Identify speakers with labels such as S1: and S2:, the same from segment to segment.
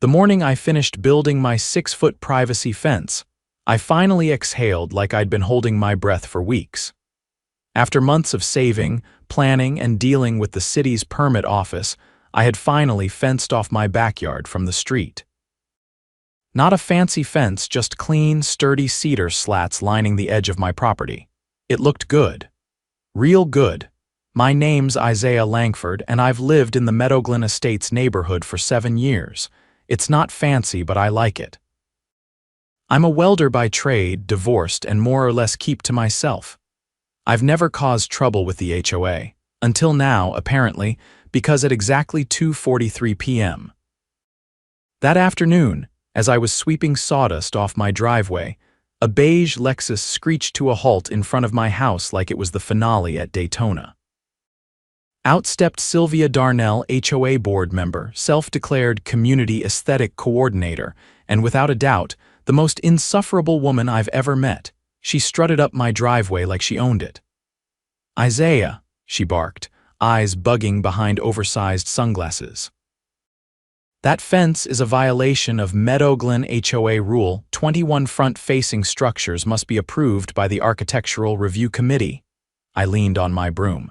S1: The morning I finished building my 6-foot privacy fence, I finally exhaled like I'd been holding my breath for weeks. After months of saving, planning, and dealing with the city's permit office, I had finally fenced off my backyard from the street. Not a fancy fence, just clean, sturdy cedar slats lining the edge of my property. It looked good. Real good. My name's Isaiah Langford, and I've lived in the Meadowglen Estates neighborhood for 7 years. It's not fancy, but I like it. I'm a welder by trade, divorced, and more or less keep to myself. I've never caused trouble with the HOA, until now, apparently, because at exactly 2:43 p.m. that afternoon, as I was sweeping sawdust off my driveway, a beige Lexus screeched to a halt in front of my house like it was the finale at Daytona. Out stepped Sylvia Darnell, HOA board member, self-declared community aesthetic coordinator, and without a doubt, the most insufferable woman I've ever met. She strutted up my driveway like she owned it. "Isaiah," she barked, eyes bugging behind oversized sunglasses. "That fence is a violation of Meadowglen HOA Rule 21. Front-facing structures must be approved by the Architectural Review Committee." I leaned on my broom.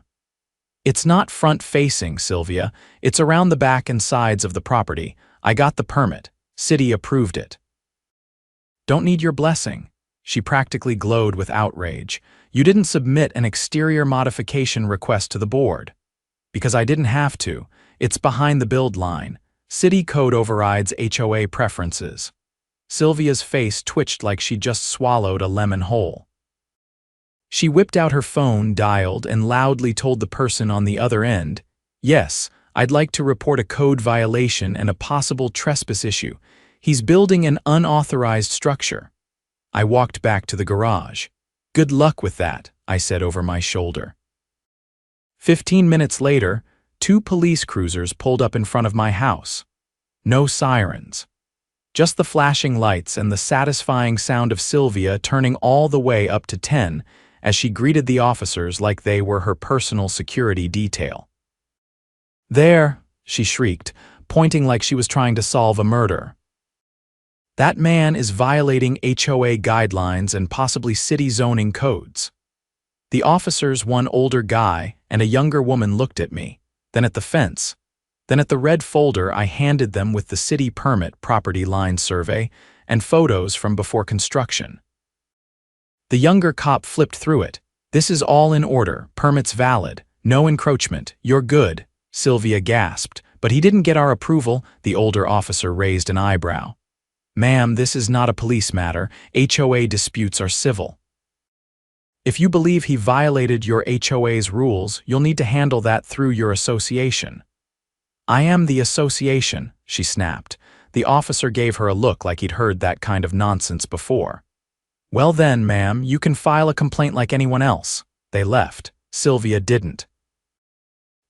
S1: "It's not front-facing, Sylvia. It's around the back and sides of the property. I got the permit. City approved it." "Don't need your blessing." She practically glowed with outrage. "You didn't submit an exterior modification request to the board." "Because I didn't have to. It's behind the build line. City code overrides HOA preferences." Sylvia's face twitched like she'd just swallowed a lemon whole. She whipped out her phone, dialed, and loudly told the person on the other end, "Yes, I'd like to report a code violation and a possible trespass issue. He's building an unauthorized structure." I walked back to the garage. "Good luck with that," I said over my shoulder. 15 minutes later, 2 police cruisers pulled up in front of my house. No sirens. Just the flashing lights and the satisfying sound of Sylvia turning all the way up to 10 as she greeted the officers like they were her personal security detail. "There," she shrieked, pointing like she was trying to solve a murder. "That man is violating HOA guidelines and possibly city zoning codes." The officers, one older guy and a younger woman, looked at me, then at the fence, then at the red folder I handed them with the city permit, property line survey, and photos from before construction. The younger cop flipped through it. "This is all in order, permits valid, no encroachment, you're good," Sylvia gasped. "But he didn't get our approval," the older officer raised an eyebrow. "Ma'am, this is not a police matter. HOA disputes are civil. If you believe he violated your HOA's rules, you'll need to handle that through your association." "I am the association," she snapped. The officer gave her a look like he'd heard that kind of nonsense before. "Well then, ma'am, you can file a complaint like anyone else." They left. Sylvia didn't.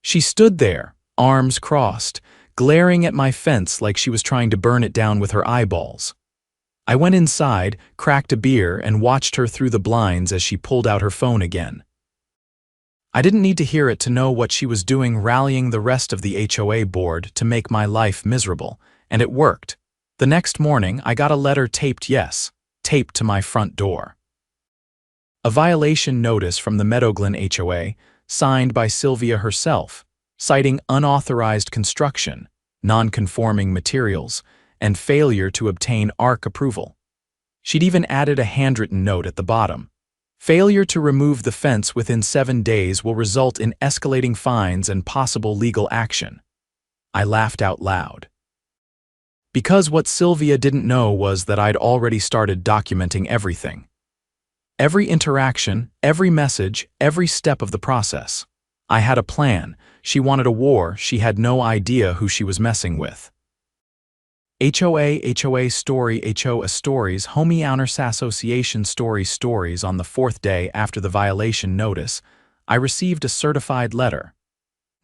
S1: She stood there, arms crossed, glaring at my fence like she was trying to burn it down with her eyeballs. I went inside, cracked a beer, and watched her through the blinds as she pulled out her phone again. I didn't need to hear it to know what she was doing, rallying the rest of the HOA board to make my life miserable, and it worked. The next morning, I got a letter taped to my front door. A violation notice from the Meadowglen HOA, signed by Sylvia herself, citing unauthorized construction, non-conforming materials, and failure to obtain ARC approval. She'd even added a handwritten note at the bottom. "Failure to remove the fence within 7 days will result in escalating fines and possible legal action." I laughed out loud. Because what Sylvia didn't know was that I'd already started documenting everything. Every interaction, every message, every step of the process. I had a plan. She wanted a war. She had no idea who she was messing with. HOA story, hoastories, homeowner association stories. On the 4th day after the violation notice, I received a certified letter.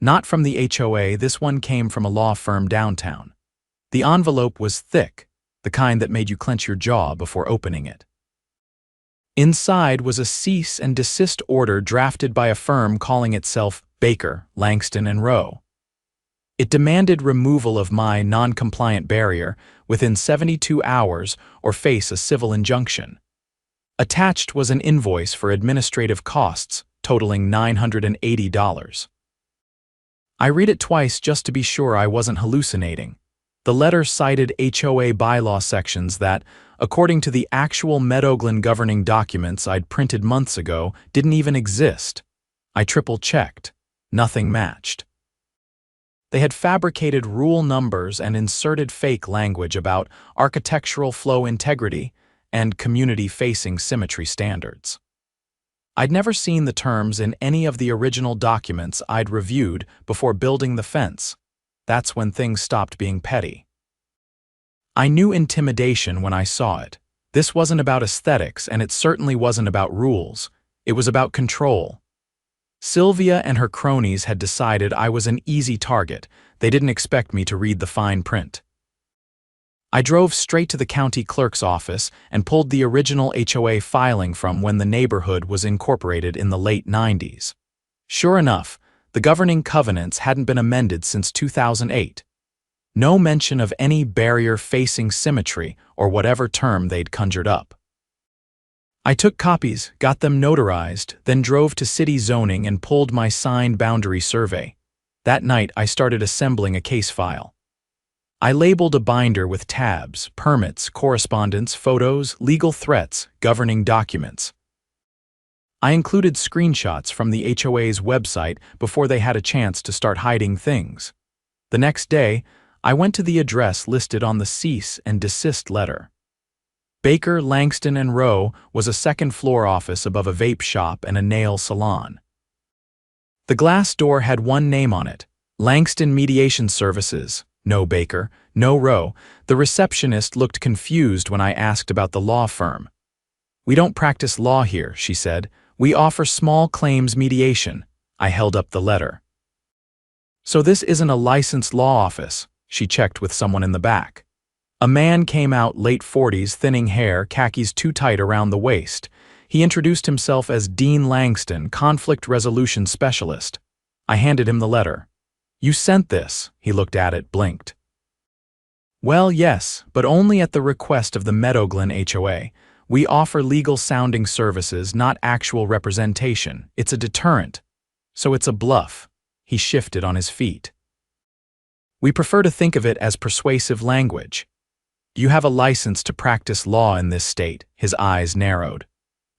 S1: Not from the HOA, this one came from a law firm downtown. The envelope was thick, the kind that made you clench your jaw before opening it. Inside was a cease and desist order drafted by a firm calling itself Baker, Langston & Rowe. It demanded removal of my non-compliant barrier within 72 hours or face a civil injunction. Attached was an invoice for administrative costs totaling $980. I read it twice just to be sure I wasn't hallucinating. The letter cited HOA bylaw sections that, according to the actual Meadowglen governing documents I'd printed months ago, didn't even exist. I triple-checked. Nothing matched. They had fabricated rule numbers and inserted fake language about architectural flow integrity and community-facing symmetry standards. I'd never seen the terms in any of the original documents I'd reviewed before building the fence. That's when things stopped being petty. I knew intimidation when I saw it. This wasn't about aesthetics, and it certainly wasn't about rules. It was about control. Sylvia and her cronies had decided I was an easy target. They didn't expect me to read the fine print. I drove straight to the county clerk's office and pulled the original HOA filing from when the neighborhood was incorporated in the late 90s. Sure enough, the governing covenants hadn't been amended since 2008. No mention of any barrier-facing symmetry or whatever term they'd conjured up. I took copies, got them notarized, then drove to city zoning and pulled my signed boundary survey. That night, I started assembling a case file. I labeled a binder with tabs, permits, correspondence, photos, legal threats, governing documents. I included screenshots from the HOA's website before they had a chance to start hiding things. The next day, I went to the address listed on the cease and desist letter. Baker, Langston & Rowe was a second-floor office above a vape shop and a nail salon. The glass door had one name on it, Langston Mediation Services. No Baker, no Rowe. The receptionist looked confused when I asked about the law firm. "We don't practice law here," she said. "We offer small claims mediation." I held up the letter. "So this isn't a licensed law office," she checked with someone in the back. A man came out, late 40s, thinning hair, khakis too tight around the waist. He introduced himself as Dean Langston, conflict resolution specialist. I handed him the letter. "You sent this," he looked at it, blinked. "Well, yes, but only at the request of the Meadowglen HOA. We offer legal sounding services, not actual representation. It's a deterrent. So it's a bluff." He shifted on his feet. "We prefer to think of it as persuasive language. Do you have a license to practice law in this state?" His eyes narrowed.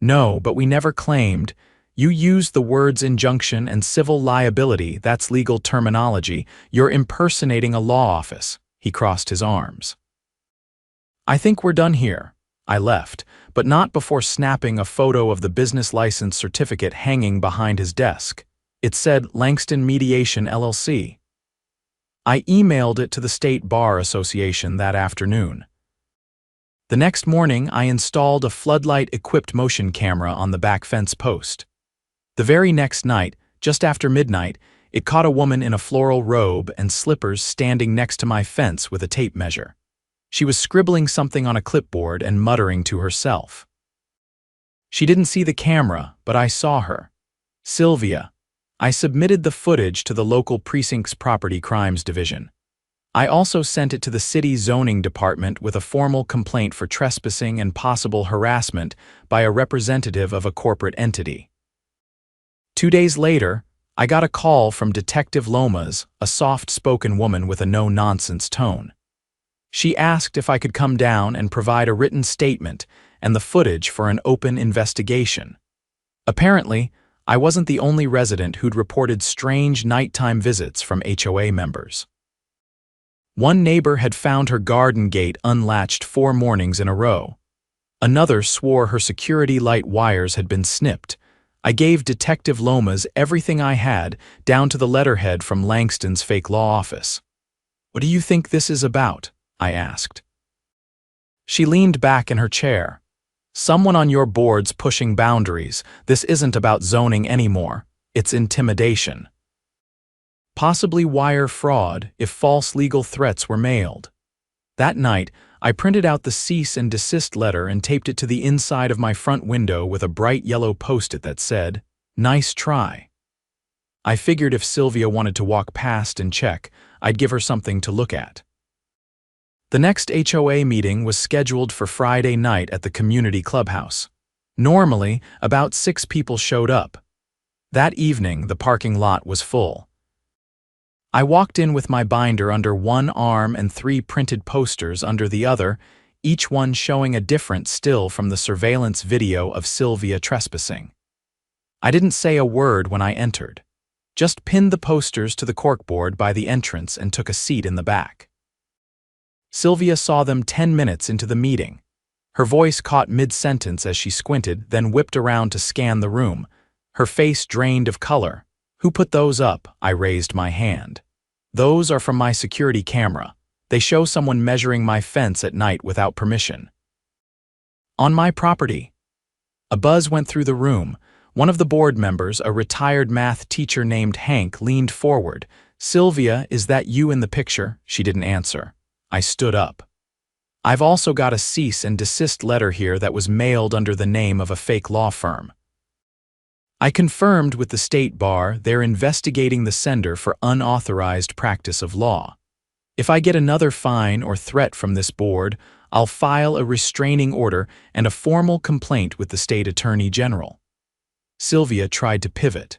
S1: "No, but we never claimed. You used the words injunction and civil liability. That's legal terminology. You're impersonating a law office." He crossed his arms. "I think we're done here." I left, but not before snapping a photo of the business license certificate hanging behind his desk. It said Langston Mediation LLC. I emailed it to the State Bar Association that afternoon. The next morning, I installed a floodlight-equipped motion camera on the back fence post. The very next night, just after midnight, it caught a woman in a floral robe and slippers standing next to my fence with a tape measure. She was scribbling something on a clipboard and muttering to herself. She didn't see the camera, but I saw her. Sylvia. I submitted the footage to the local precinct's Property Crimes Division. I also sent it to the city zoning department with a formal complaint for trespassing and possible harassment by a representative of a corporate entity. 2 days later, I got a call from Detective Lomas, a soft-spoken woman with a no-nonsense tone. She asked if I could come down and provide a written statement and the footage for an open investigation. Apparently, I wasn't the only resident who'd reported strange nighttime visits from HOA members. One neighbor had found her garden gate unlatched 4 mornings in a row. Another swore her security light wires had been snipped. I gave Detective Lomas everything I had, down to the letterhead from Langston's fake law office. "What do you think this is about?" I asked. She leaned back in her chair. "Someone on your board's pushing boundaries. This isn't about zoning anymore. It's intimidation. Possibly wire fraud if false legal threats were mailed." That night, I printed out the cease and desist letter and taped it to the inside of my front window with a bright yellow post-it that said, "Nice try." I figured if Sylvia wanted to walk past and check, I'd give her something to look at. The next HOA meeting was scheduled for Friday night at the community clubhouse. Normally, about 6 people showed up. That evening, the parking lot was full. I walked in with my binder under one arm and 3 printed posters under the other, each one showing a different still from the surveillance video of Sylvia trespassing. I didn't say a word when I entered. Just pinned the posters to the corkboard by the entrance and took a seat in the back. Sylvia saw them 10 minutes into the meeting. Her voice caught mid-sentence as she squinted, then whipped around to scan the room. Her face drained of color. "Who put those up?" I raised my hand. "Those are from my security camera. They show someone measuring my fence at night without permission." "On my property." A buzz went through the room. One of the board members, a retired math teacher named Hank, leaned forward. "Sylvia, is that you in the picture?" She didn't answer. I stood up. "I've also got a cease and desist letter here that was mailed under the name of a fake law firm." I confirmed with the state bar they're investigating the sender for unauthorized practice of law. If I get another fine or threat from this board, I'll file a restraining order and a formal complaint with the state attorney general. Sylvia tried to pivot.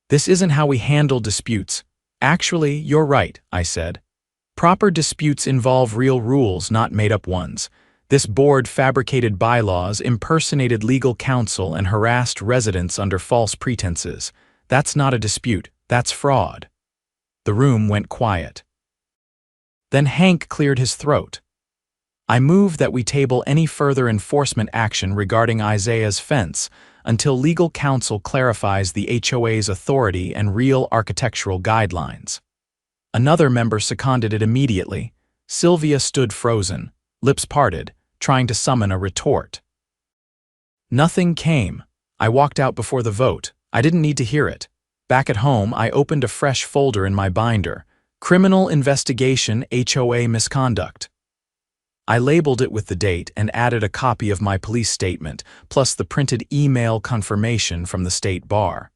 S1: "This isn't how we handle disputes." "Actually, you're right," I said. "Proper disputes involve real rules, not made-up ones. This board fabricated bylaws, impersonated legal counsel, and harassed residents under false pretenses. That's not a dispute, that's fraud." The room went quiet. Then Hank cleared his throat. "I move that we table any further enforcement action regarding Isaiah's fence until legal counsel clarifies the HOA's authority and real architectural guidelines." Another member seconded it immediately. Sylvia stood frozen, lips parted, trying to summon a retort. Nothing came. I walked out before the vote. I didn't need to hear it. Back at home, I opened a fresh folder in my binder. Criminal Investigation HOA Misconduct. I labeled it with the date and added a copy of my police statement, plus the printed email confirmation from the state bar.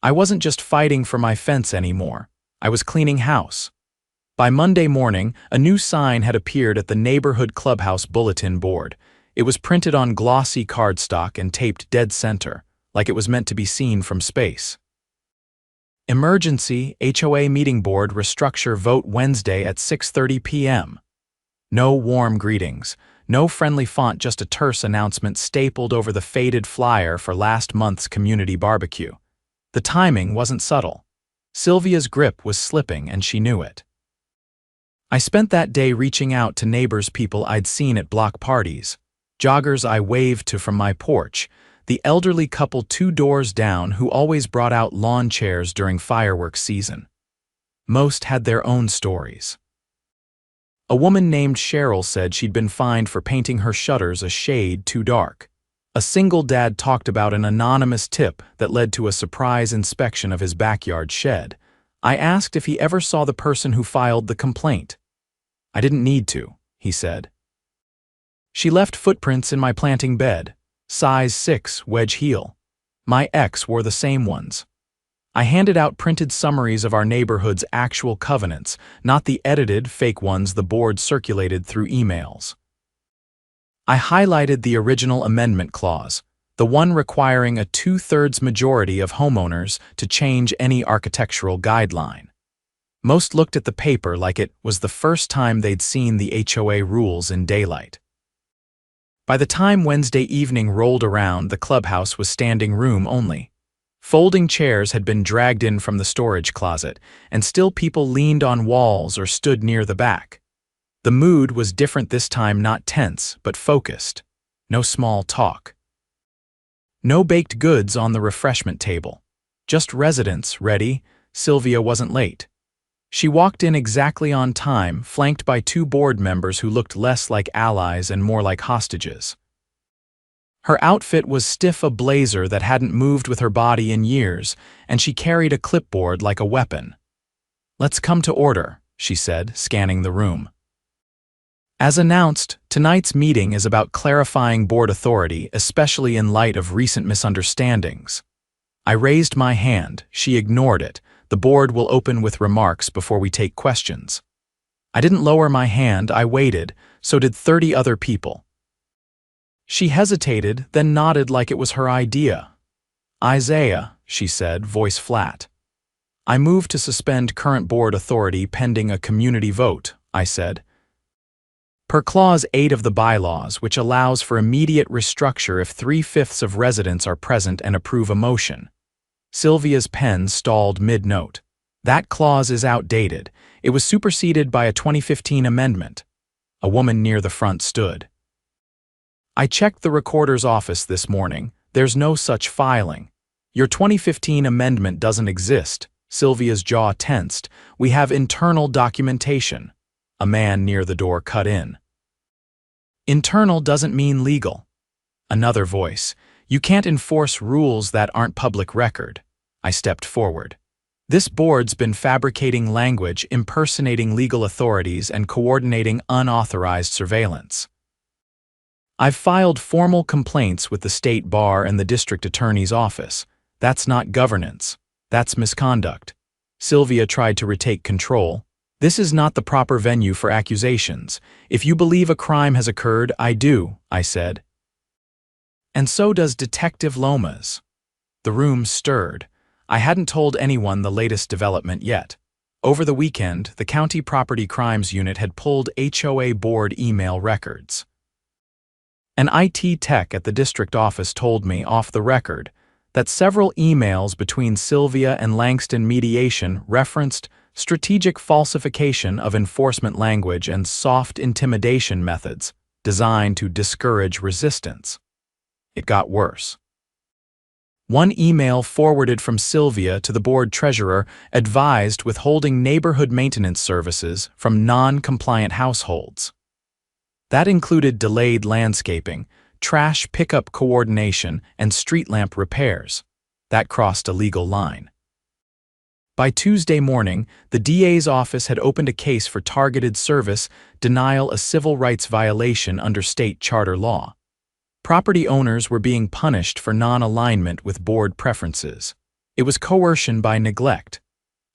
S1: I wasn't just fighting for my fence anymore. I was cleaning house. By Monday morning, a new sign had appeared at the neighborhood clubhouse bulletin board. It was printed on glossy cardstock and taped dead center, like it was meant to be seen from space. Emergency HOA meeting board restructure vote Wednesday at 6:30 p.m. No warm greetings, no friendly font, just a terse announcement stapled over the faded flyer for last month's community barbecue. The timing wasn't subtle. Sylvia's grip was slipping, and she knew it. I spent that day reaching out to neighbors, people I'd seen at block parties, joggers I waved to from my porch, the elderly couple 2 doors down who always brought out lawn chairs during fireworks season. Most had their own stories. A woman named Cheryl said she'd been fined for painting her shutters a shade too dark. A single dad talked about an anonymous tip that led to a surprise inspection of his backyard shed. I asked if he ever saw the person who filed the complaint. "I didn't need to," he said. "She left footprints in my planting bed, size 6 wedge heel. My ex wore the same ones." I handed out printed summaries of our neighborhood's actual covenants, not the edited, fake ones the board circulated through emails. I highlighted the original amendment clause, the one requiring a 2/3 majority of homeowners to change any architectural guideline. Most looked at the paper like it was the first time they'd seen the HOA rules in daylight. By the time Wednesday evening rolled around, the clubhouse was standing room only. Folding chairs had been dragged in from the storage closet, and still people leaned on walls or stood near the back. The mood was different this time, not tense, but focused. No small talk. No baked goods on the refreshment table. Just residents ready. Sylvia wasn't late. She walked in exactly on time, flanked by 2 board members who looked less like allies and more like hostages. Her outfit was stiff, a blazer that hadn't moved with her body in years, and she carried a clipboard like a weapon. "Let's come to order," she said, scanning the room. As announced, tonight's meeting is about clarifying board authority, especially in light of recent misunderstandings. I raised my hand. She ignored it, The board will open with remarks before we take questions. I didn't lower my hand, I waited, so did 30 other people. She hesitated, then nodded like it was her idea. Isaiah, she said, voice flat. I move to suspend current board authority pending a community vote, I said. Per Clause 8 of the bylaws, which allows for immediate restructure if 3/5 of residents are present and approve a motion. Sylvia's pen stalled mid-note. That clause is outdated. It was superseded by a 2015 amendment. A woman near the front stood. I checked the recorder's office this morning. There's no such filing. Your 2015 amendment doesn't exist. Sylvia's jaw tensed. We have internal documentation. A man near the door cut in. Internal doesn't mean legal. Another voice. You can't enforce rules that aren't public record. I stepped forward. This board's been fabricating language, impersonating legal authorities, and coordinating unauthorized surveillance. I've filed formal complaints with the state bar and the district attorney's office. That's not governance. That's misconduct. Sylvia tried to retake control. This is not the proper venue for accusations. If you believe a crime has occurred, I do, I said. And so does Detective Lomas. The room stirred. I hadn't told anyone the latest development yet. Over the weekend, the County Property Crimes Unit had pulled HOA board email records. An IT tech at the district office told me, off the record, that several emails between Sylvia and Langston Mediation referenced strategic falsification of enforcement language and soft intimidation methods designed to discourage resistance. It got worse. One email forwarded from Sylvia to the board treasurer advised withholding neighborhood maintenance services from non-compliant households. That included delayed landscaping, trash pickup coordination, and street lamp repairs. That crossed a legal line. By Tuesday morning, the DA's office had opened a case for targeted service denial, a civil rights violation under state charter law. Property owners were being punished for non-alignment with board preferences. It was coercion by neglect.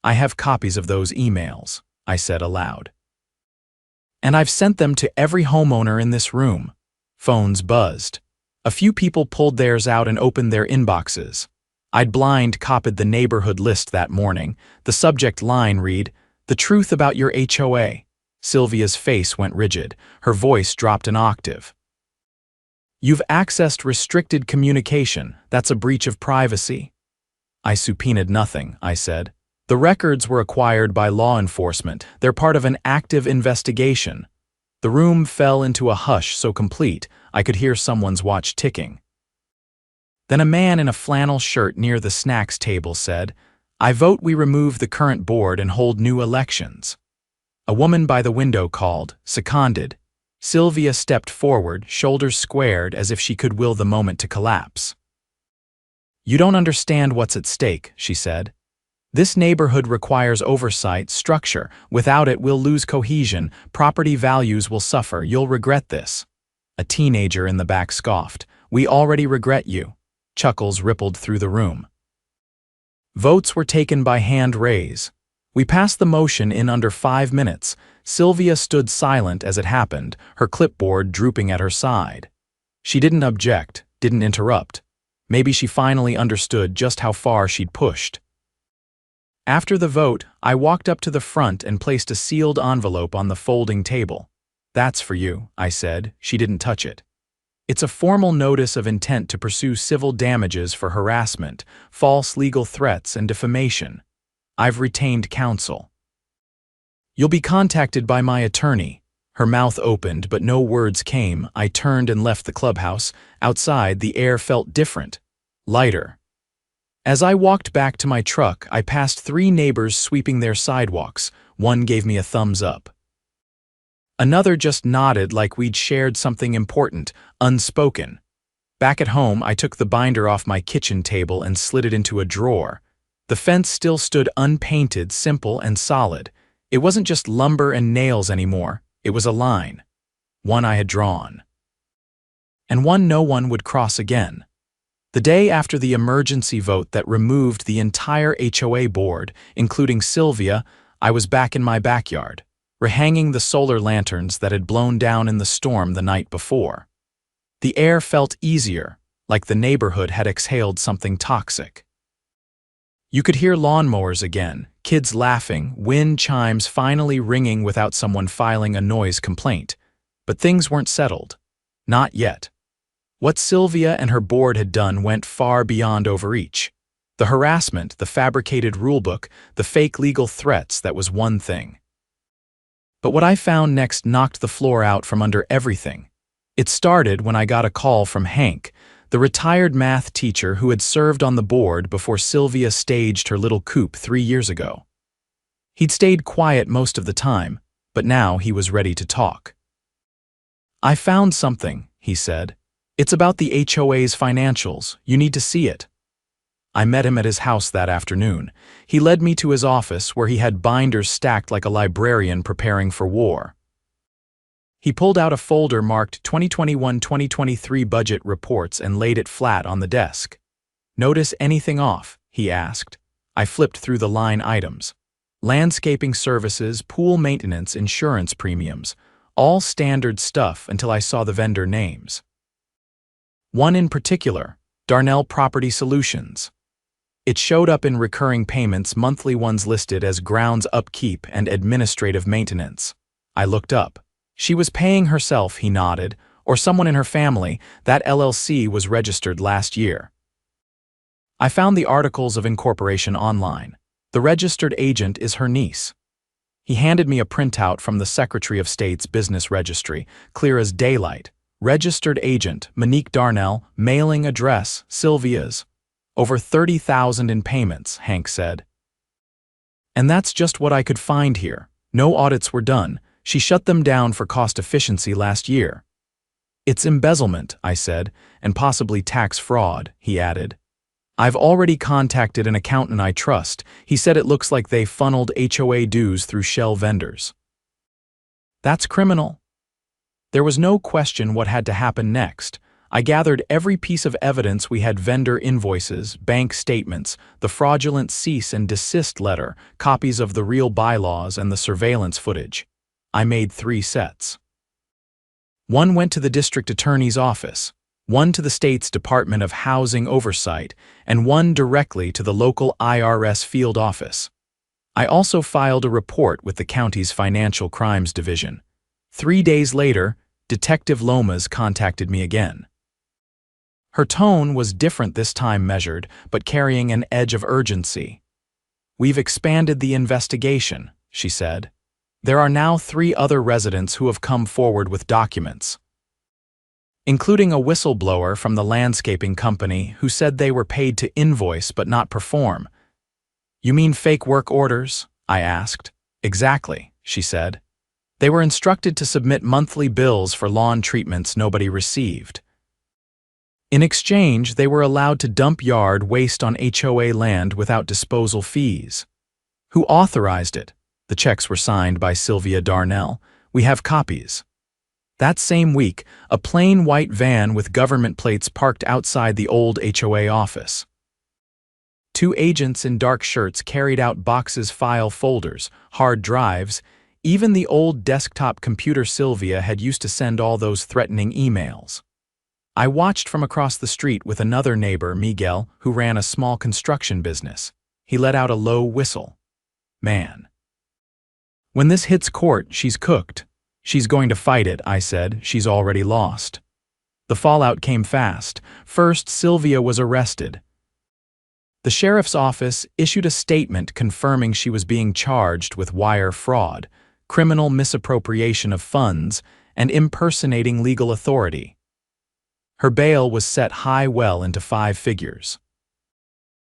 S1: I have copies of those emails, I said aloud. And I've sent them to every homeowner in this room. Phones buzzed. A few people pulled theirs out and opened their inboxes. I'd blind copied the neighborhood list that morning. The subject line read, "The truth about your HOA." Sylvia's face went rigid. Her voice dropped an octave. You've accessed restricted communication. That's a breach of privacy. I subpoenaed nothing, I said. The records were acquired by law enforcement. They're part of an active investigation. The room fell into a hush so complete I could hear someone's watch ticking. Then a man in a flannel shirt near the snacks table said, "I vote we remove the current board and hold new elections." A woman by the window called, seconded. Sylvia stepped forward, shoulders squared as if she could will the moment to collapse. "You don't understand what's at stake," she said. "This neighborhood requires oversight, structure. Without it, we'll lose cohesion. Property values will suffer. You'll regret this." A teenager in the back scoffed. "We already regret you." Chuckles rippled through the room. Votes were taken by hand raise. We passed the motion in under 5 minutes. Sylvia stood silent as it happened, her clipboard drooping at her side. She didn't object, didn't interrupt. Maybe she finally understood just how far she'd pushed. After the vote, I walked up to the front and placed a sealed envelope on the folding table. "That's for you," I said. She didn't touch it. "It's a formal notice of intent to pursue civil damages for harassment, false legal threats, and defamation. I've retained counsel. You'll be contacted by my attorney." Her mouth opened, but no words came. I turned and left the clubhouse. Outside, the air felt different, lighter. As I walked back to my truck, I passed 3 neighbors sweeping their sidewalks. One gave me a thumbs up. Another just nodded like we'd shared something important, unspoken. Back at home, I took the binder off my kitchen table and slid it into a drawer. The fence still stood unpainted, simple and solid. It wasn't just lumber and nails anymore. It was a line. One I had drawn. And one no one would cross again. The day after the emergency vote that removed the entire HOA board, including Sylvia, I was back in my backyard, rehanging the solar lanterns that had blown down in the storm the night before. The air felt easier, like the neighborhood had exhaled something toxic. You could hear lawnmowers again, kids laughing, wind chimes finally ringing without someone filing a noise complaint. But things weren't settled. Not yet. What Sylvia and her board had done went far beyond overreach. The harassment, the fabricated rulebook, the fake legal threats, that was one thing. But what I found next knocked the floor out from under everything. It started when I got a call from Hank, the retired math teacher who had served on the board before Sylvia staged her little coup 3 years ago. He'd stayed quiet most of the time, but now he was ready to talk. "I found something," he said. "It's about the HOA's financials. You need to see it." I met him at his house that afternoon. He led me to his office where he had binders stacked like a librarian preparing for war. He pulled out a folder marked 2021-2023 budget reports and laid it flat on the desk. "Notice anything off?" he asked. I flipped through the line items. Landscaping services, pool maintenance, insurance premiums. All standard stuff until I saw the vendor names. One in particular, Darnell Property Solutions. It showed up in recurring payments, monthly ones listed as grounds upkeep and administrative maintenance. I looked up. She was paying herself, he nodded, or someone in her family. That LLC was registered last year. I found the articles of incorporation online. The registered agent is her niece. He handed me a printout from the Secretary of State's business registry, clear as daylight. Registered agent, Monique Darnell, mailing address, Sylvia's. Over $30,000 in payments, Hank said. And that's just what I could find here. No audits were done. She shut them down for cost efficiency last year. "It's embezzlement," I said, "and possibly tax fraud," he added. "I've already contacted an accountant I trust. He said it looks like they funneled HOA dues through shell vendors." That's criminal. There was no question what had to happen next. I gathered every piece of evidence. We had vendor invoices, bank statements, the fraudulent cease and desist letter, copies of the real bylaws, and the surveillance footage. I made 3 sets. One went to the district attorney's office, one to the state's Department of Housing Oversight, and one directly to the local IRS field office. I also filed a report with the county's Financial Crimes Division. 3 days later, Detective Lomas contacted me again. Her tone was different this time, measured, but carrying an edge of urgency. "We've expanded the investigation," she said. "There are now 3 other residents who have come forward with documents, including a whistleblower from the landscaping company who said they were paid to invoice but not perform." "You mean fake work orders?" I asked. "Exactly," she said. "They were instructed to submit monthly bills for lawn treatments nobody received. In exchange, they were allowed to dump yard waste on HOA land without disposal fees. Who authorized it? The checks were signed by Sylvia Darnell. We have copies." That same week, a plain white van with government plates parked outside the old HOA office. 2 agents in dark shirts carried out boxes, file folders, hard drives, even the old desktop computer Sylvia had used to send all those threatening emails. I watched from across the street with another neighbor, Miguel, who ran a small construction business. He let out a low whistle. "Man. When this hits court, she's cooked." "She's going to fight it," I said. "She's already lost." The fallout came fast. First, Sylvia was arrested. The sheriff's office issued a statement confirming she was being charged with wire fraud, criminal misappropriation of funds, and impersonating legal authority. Her bail was set high, well into 5 figures.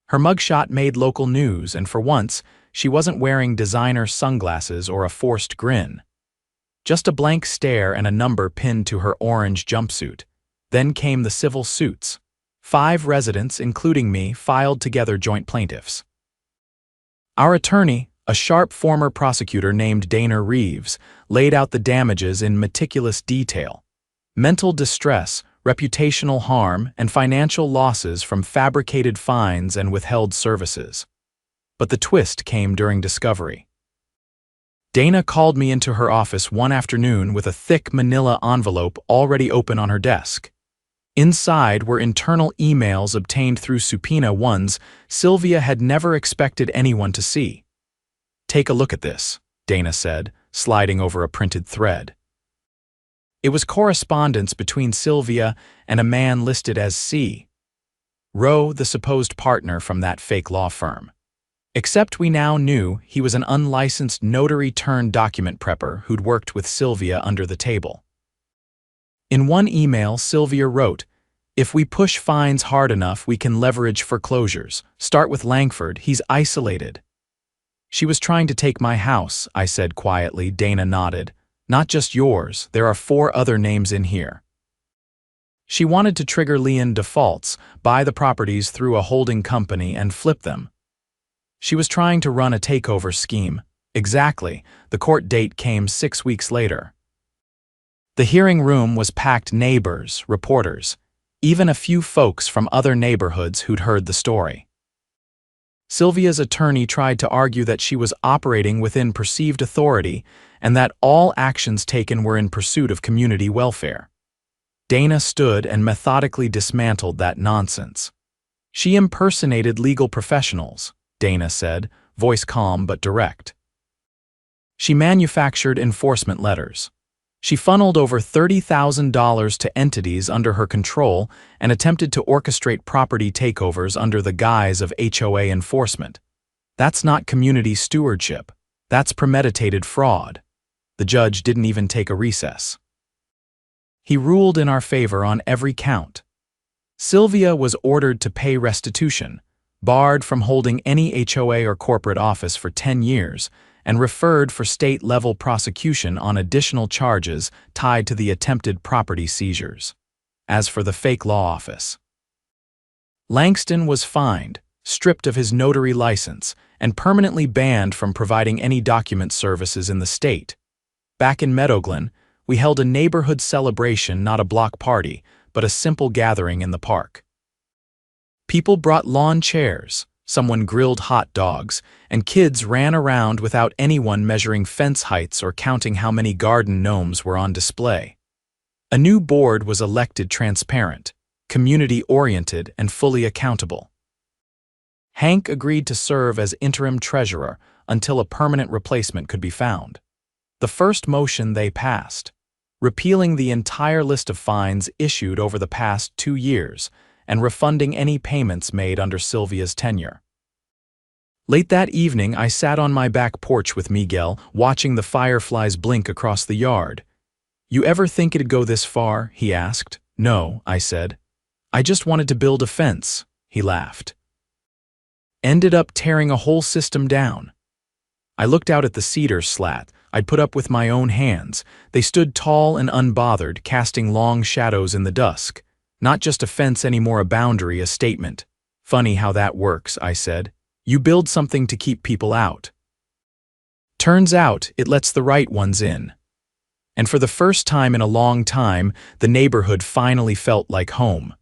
S1: Her mugshot made local news, and for once, she wasn't wearing designer sunglasses or a forced grin. Just a blank stare and a number pinned to her orange jumpsuit. Then came the civil suits. 5 residents, including me, filed together joint plaintiffs. Our attorney, a sharp former prosecutor named Dana Reeves, laid out the damages in meticulous detail. Mental distress, reputational harm, and financial losses from fabricated fines and withheld services. But the twist came during discovery. Dana called me into her office one afternoon with a thick manila envelope already open on her desk. Inside were internal emails obtained through subpoena ones Sylvia had never expected anyone to see. "Take a look at this," Dana said, sliding over a printed thread. It was correspondence between Sylvia and a man listed as C. Rowe, the supposed partner from that fake law firm. Except we now knew he was an unlicensed notary-turned-document prepper who'd worked with Sylvia under the table. In one email, Sylvia wrote, "If we push fines hard enough, we can leverage foreclosures. Start with Langford, he's isolated." "She was trying to take my house," I said quietly. Dana nodded. "Not just yours, there are 4 other names in here." She wanted to trigger lien defaults, buy the properties through a holding company and flip them. She was trying to run a takeover scheme. Exactly. The court date came 6 weeks later. The hearing room was packed neighbors, reporters, even a few folks from other neighborhoods who'd heard the story. Sylvia's attorney tried to argue that she was operating within perceived authority and that all actions taken were in pursuit of community welfare. Dana stood and methodically dismantled that nonsense. "She impersonated legal professionals," Dana said, voice calm but direct. "She manufactured enforcement letters. She funneled over $30,000 to entities under her control and attempted to orchestrate property takeovers under the guise of HOA enforcement. That's not community stewardship. That's premeditated fraud." The judge didn't even take a recess. He ruled in our favor on every count. Sylvia was ordered to pay restitution, barred from holding any HOA or corporate office for 10 years, and referred for state-level prosecution on additional charges tied to the attempted property seizures. As for the fake law office, Langston was fined, stripped of his notary license, and permanently banned from providing any document services in the state. Back in Meadowglen, we held a neighborhood celebration, not a block party, but a simple gathering in the park. People brought lawn chairs, someone grilled hot dogs, and kids ran around without anyone measuring fence heights or counting how many garden gnomes were on display. A new board was elected, transparent, community-oriented, and fully accountable. Hank agreed to serve as interim treasurer until a permanent replacement could be found. The first motion they passed, repealing the entire list of fines issued over the past 2 years, and refunding any payments made under Sylvia's tenure. Late that evening, I sat on my back porch with Miguel, watching the fireflies blink across the yard. "You ever think it'd go this far?" he asked. "No," I said. "I just wanted to build a fence," he laughed. "Ended up tearing a whole system down." I looked out at the cedar slat I'd put up with my own hands. They stood tall and unbothered, casting long shadows in the dusk. Not just a fence anymore, a boundary, a statement. "Funny how that works," I said. "You build something to keep people out. Turns out it lets the right ones in." And for the first time in a long time, the neighborhood finally felt like home.